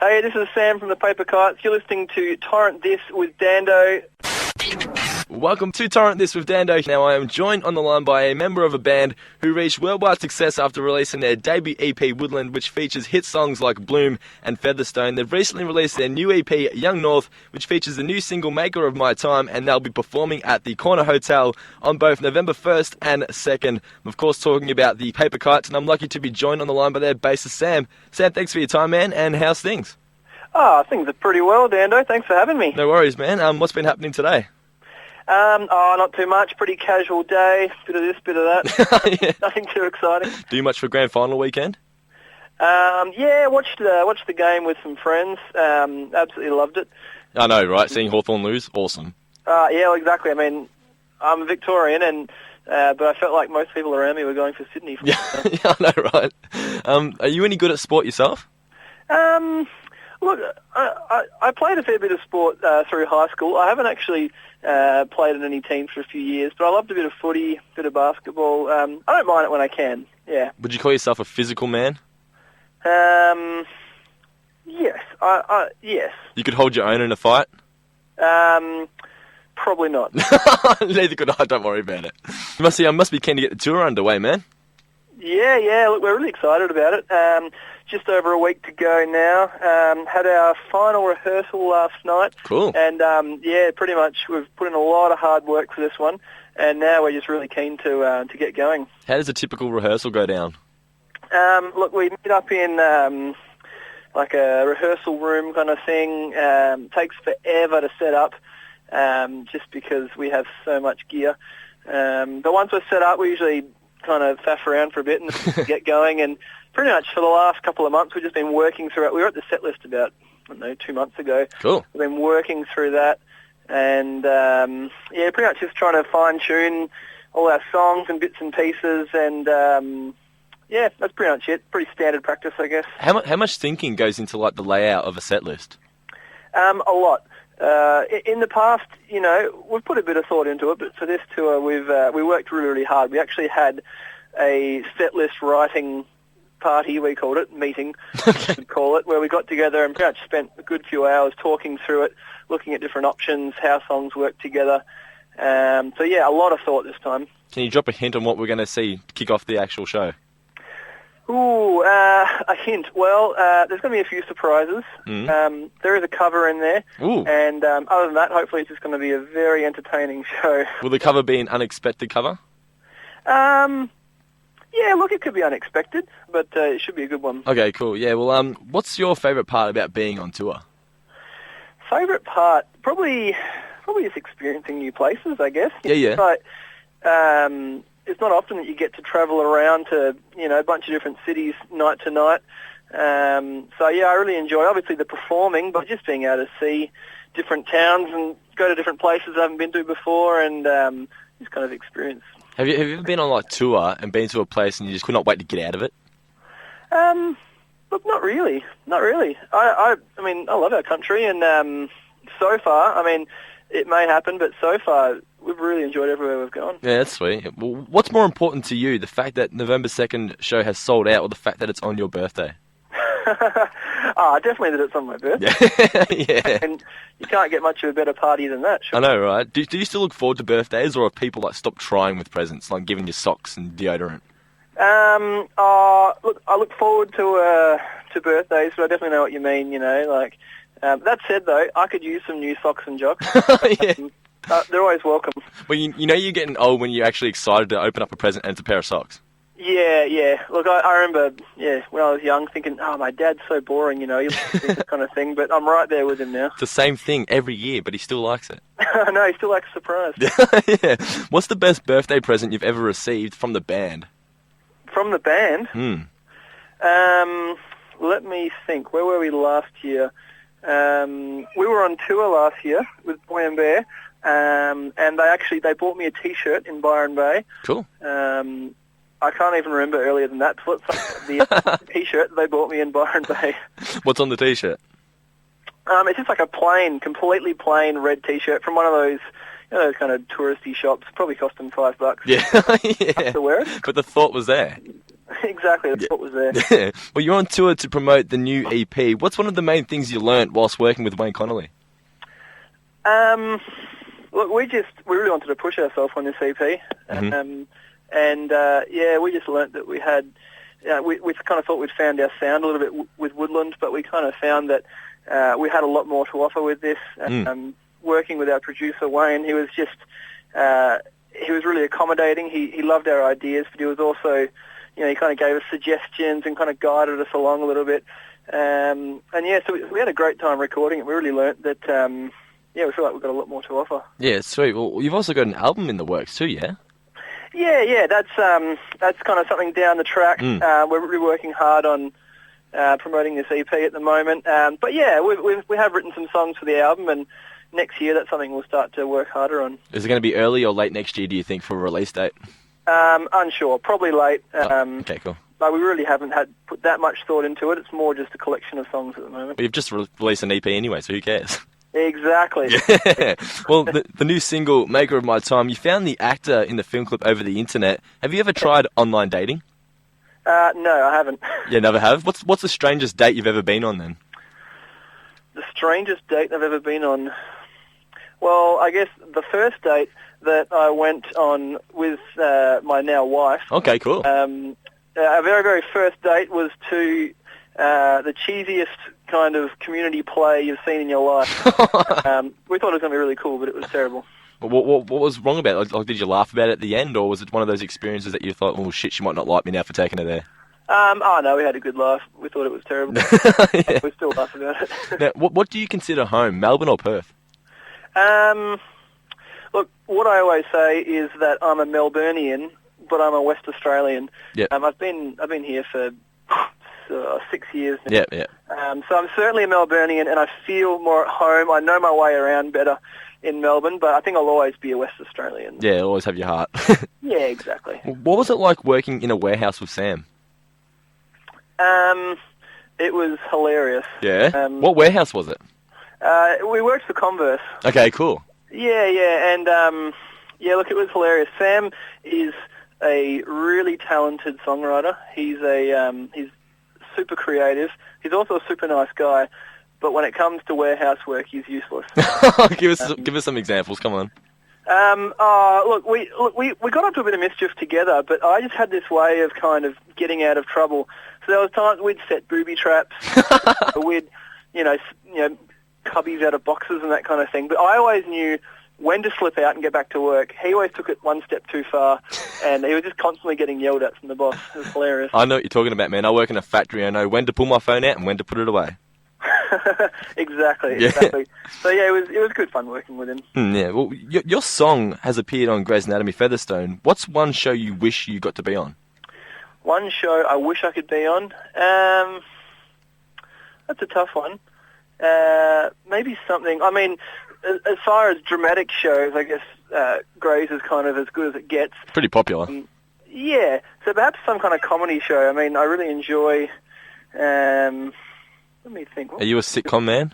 Hey, this is Sam from the Paper Kites. You're listening to Torrent This with Dando. Welcome to Torrent This with Dando. Now I am joined on the line by a member of a band who reached worldwide success after releasing their debut EP Woodland, which features hit songs like Bloom and Featherstone. They've recently released their new EP Young North, which features the new single Maker of My Time, and they'll be performing at the Corner Hotel on both November 1st and 2nd. I'm of course talking about the Paper Kites, and I'm lucky to be joined on the line by their bassist Sam. Sam, thanks for your time, man, and how's things? Things are pretty well, Dando. Thanks for having me. No worries, man. What's been happening today? Not too much. Pretty casual day. Bit of this, bit of that. Yeah. Nothing too exciting. Do much for grand final weekend? Watched the game with some friends. Absolutely loved it. I know, right? Seeing Hawthorn lose, awesome. Yeah, exactly. I mean, I'm a Victorian, and but I felt like most people around me were going for Sydney. Yeah, I know, right? Are you any good at sport yourself? Look, I played a fair bit of sport through high school. I haven't actually played in any teams for a few years, but I loved a bit of footy, a bit of basketball. I don't mind it when I can, yeah. Would you call yourself a physical man? Yes. Yes. You could hold your own in a fight? Probably not. Neither could I, don't worry about it. I must be keen to get the tour underway, man. Yeah, look, we're really excited about it. Just over a week to go now. Had our final rehearsal last night. Cool. And, pretty much we've put in a lot of hard work for this one, and now we're just really keen to get going. How does a typical rehearsal go down? Look, we meet up in like a rehearsal room kind of thing. Takes forever to set up just because we have so much gear. But once we're set up, we usually kind of faff around for a bit and get going, and pretty much for the last couple of months we've just been working through it. We were at the set list about, 2 months ago. Cool. We've been working through that, and pretty much just trying to fine-tune all our songs and bits and pieces, and that's pretty much it. Pretty standard practice, I guess. How much thinking goes into like the layout of a set list? A lot. In the past, we've put a bit of thought into it, but for this tour, we worked really, really hard. We actually had a set list writing party, we called it, meeting, we call it, where we got together and pretty much spent a good few hours talking through it, looking at different options, how songs work together. A lot of thought this time. Can you drop a hint on what we're going to see to kick off the actual show? Ooh, a hint. Well, there's going to be a few surprises. There is a cover in there. Ooh. And other than that, hopefully it's just going to be a very entertaining show. Will the cover be an unexpected cover? Yeah, look, it could be unexpected, but it should be a good one. Okay, cool. Yeah, well, what's your favourite part about being on tour? Favourite part? Probably just experiencing new places, I guess. Yeah. But, it's not often that you get to travel around to, a bunch of different cities night to night. I really enjoy, obviously, the performing, but just being able to see different towns and go to different places I haven't been to before, and just kind of experience. Have you ever been on tour and been to a place and you just could not wait to get out of it? Look, not really. I love our country, and so far, it may happen, but so far we've really enjoyed everywhere we've gone. Yeah, that's sweet. Well, what's more important to you, the fact that November 2nd show has sold out, or the fact that it's on your birthday? Definitely that it's on my birthday. Yeah. And you can't get much of a better party than that. Sure. I know, right? Do you still look forward to birthdays, or have people stopped trying with presents, like giving you socks and deodorant? Look, I look forward to birthdays, but I definitely know what you mean. That said, though, I could use some new socks and jocks. Yeah. They're always welcome. Well, you're getting old when you're actually excited to open up a present and it's a pair of socks. Yeah. Look, I remember, when I was young thinking, my dad's so boring, you this kind of thing, but I'm right there with him now. It's the same thing every year, but he still likes it. No, he still likes a surprise. Yeah. What's the best birthday present you've ever received from the band? From the band? Let me think. Where were we last year? We were on tour last year with Boy and Bear, and they bought me a T-shirt in Byron Bay. Cool. I can't even remember earlier than that. So it's the T-shirt they bought me in Byron Bay. What's on the T-shirt? It's just like a completely plain red T-shirt from one of those, those kind of touristy shops. Probably cost them $5. Yeah. To wear it. But the thought was there. Exactly, that's what was there. Yeah. Well, you're on tour to promote the new EP. What's one of the main things you learnt whilst working with Wayne Connolly? Look, we really wanted to push ourselves on this EP, Mm-hmm. We just learnt that we had, we kind of thought we'd found our sound a little bit with Woodland, but we kind of found that we had a lot more to offer with this. Working with our producer Wayne, he was just, he was really accommodating. He loved our ideas, but he was also, he kind of gave us suggestions and kind of guided us along a little bit. So we had a great time recording it. We really learnt that, we feel like we've got a lot more to offer. Yeah, sweet. Well, you've also got an album in the works too, yeah? Yeah, that's kind of something down the track. We're really working hard on promoting this EP at the moment. We have written some songs for the album, and next year that's something we'll start to work harder on. Is it going to be early or late next year, do you think, for a release date? Unsure. Probably late. Okay, cool. But we really haven't put that much thought into it. It's more just a collection of songs at the moment. Well, you've just released an EP anyway, so who cares? Exactly. Yeah. Well, the new single, Maker of My Time, you found the actor in the film clip over the internet. Have you ever tried online dating? No, I haven't. You never have? What's the strangest date you've ever been on then? The strangest date I've ever been on? Well, I guess the first date that I went on with my now wife. Okay, cool. Our very, very first date was to the cheesiest kind of community play you've seen in your life. We thought it was going to be really cool, but it was terrible. What was wrong about it? Like, did you laugh about it at the end, or was it one of those experiences that you thought, oh shit, she might not like me now for taking her there? No, we had a good laugh. We thought it was terrible. Yeah. We still laugh about it. Now, what do you consider home, Melbourne or Perth? Look, what I always say is that I'm a Melburnian, but I'm a West Australian. Yep. I've been here for 6 years now. Yeah. So I'm certainly a Melburnian, and I feel more at home. I know my way around better in Melbourne, but I think I'll always be a West Australian. Yeah, always have your heart. Yeah, exactly. What was it like working in a warehouse with Sam? It was hilarious. Yeah? What warehouse was it? We worked for Converse. Okay, cool. Yeah, and look, it was hilarious. Sam is a really talented songwriter. He's super creative. He's also a super nice guy, but when it comes to warehouse work, he's useless. Give us some examples. Come on. Look, we got up to a bit of mischief together, but I just had this way of kind of getting out of trouble. So there was times we'd set booby traps, we'd, cubbies out of boxes and that kind of thing. But I always knew when to slip out and get back to work. He always took it one step too far, and he was just constantly getting yelled at from the boss. It was hilarious. I know what you're talking about, man. I work in a factory. I know when to pull my phone out and when to put it away. Exactly. So yeah, it was good fun working with him. Yeah. Well, your song has appeared on Grey's Anatomy Featherstone. What's one show you wish you got to be on? One show I wish I could be on? That's a tough one. Maybe something. I mean, as far as dramatic shows, I guess Grey's is kind of as good as it gets. Pretty popular. Yeah. So perhaps some kind of comedy show. I mean, I really enjoy. Let me think. Are you a sitcom man?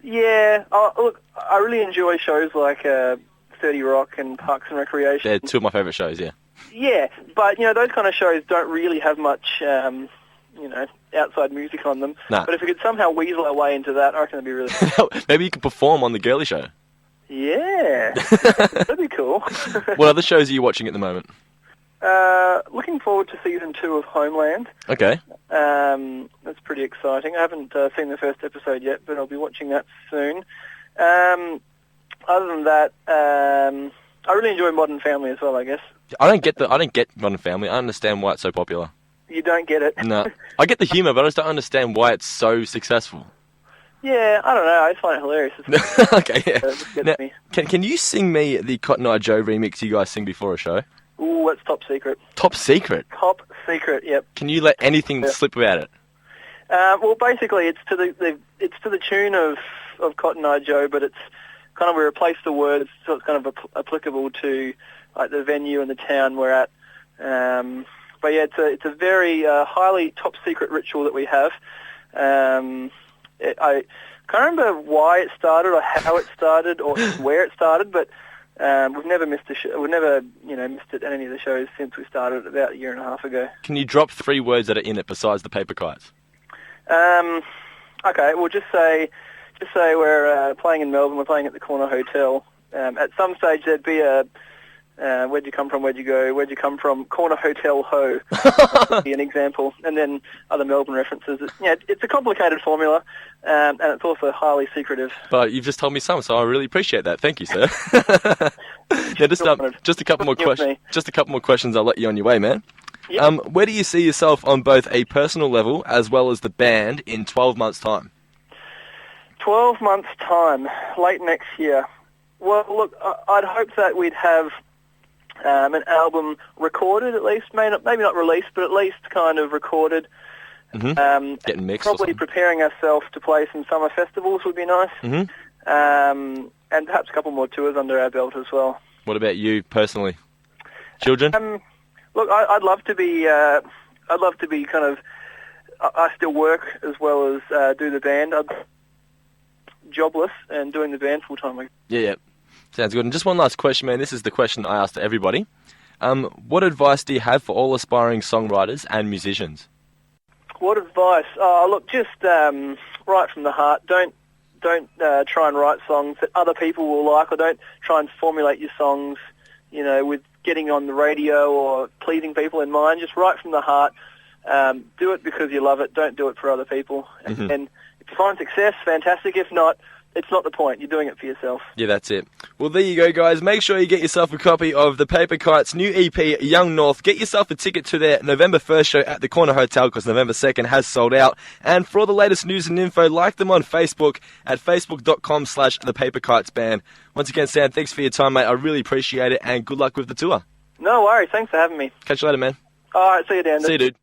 Yeah. Look, I really enjoy shows like 30 Rock and Parks and Recreation. They're two of my favourite shows, yeah. Yeah, but, those kind of shows don't really have much, outside music on them. Nah. But if we could somehow weasel our way into that, I reckon it'd be really cool. Maybe you could perform on The Girly Show. Yeah. That'd be cool. What other shows are you watching at the moment? Looking forward to season 2 of Homeland. Okay. That's pretty exciting. I haven't seen the first episode yet, but I'll be watching that soon. Other than that, I really enjoy Modern Family as well, I guess. I don't get Modern Family. I understand why it's so popular. You don't get it? No. I get the humour, but I just don't understand why it's so successful. Yeah, I don't know. I just find it hilarious. Okay, yeah. Now, me. Can you sing me the Cotton Eye Joe remix you guys sing before a show? Ooh, that's top secret. Top secret? Top secret, yep. Can you let anything slip about it? Well, basically, it's to the tune of Cotton Eye Joe, but it's kind of, we replace the words so it's kind of applicable to like the venue and the town we're at. But yeah, it's a very highly top secret ritual that we have. I can't remember why it started or how it started or where it started, but We've never missed a show. We've never, missed it at any of the shows since we started about a year and a half ago. Can you drop 3 words that are in it besides the paper kites? Okay, well, just say we're playing in Melbourne. We're playing at the Corner Hotel. At some stage, there'd be a where'd you come from, where'd you go, where'd you come from, Corner Hotel Ho, would be an example, and then other Melbourne references. It's a complicated formula, and it's also highly secretive. But you've just told me some, so I really appreciate that. Thank you, sir. Just a couple more questions. Just a couple more questions. I'll let you on your way, man. Yep. Where do you see yourself on both a personal level as well as the band in 12 months' time? 12 months' time, late next year. Well, look, I'd hope that we'd have an album recorded at least, maybe not released, but at least kind of recorded. Mm-hmm. Getting mixed. Probably preparing ourselves to play some summer festivals would be nice. Mm-hmm. And perhaps a couple more tours under our belt as well. What about you personally? Children? Look, I'd love to be. I'd love to be kind of. I still work as well as do the band. I'm jobless and doing the band full time. Yeah. Sounds good. And just one last question, man. This is the question I asked to everybody. What advice do you have for all aspiring songwriters and musicians? What advice? Oh, look, just write from the heart. Don't try and write songs that other people will like, or don't try and formulate your songs, with getting on the radio or pleasing people in mind. Just write from the heart. Do it because you love it. Don't do it for other people. Mm-hmm. And if you find success, fantastic. If not, it's not the point. You're doing it for yourself. Yeah, that's it. Well, there you go, guys. Make sure you get yourself a copy of the Paper Kites' new EP, Young North. Get yourself a ticket to their November 1st show at the Corner Hotel, because November 2nd has sold out. And for all the latest news and info, like them on Facebook at facebook.com/thepaperkitesband. Once again, Sam, thanks for your time, mate. I really appreciate it, and good luck with the tour. No worries. Thanks for having me. Catch you later, man. All right. See you, Dan. See you, dude.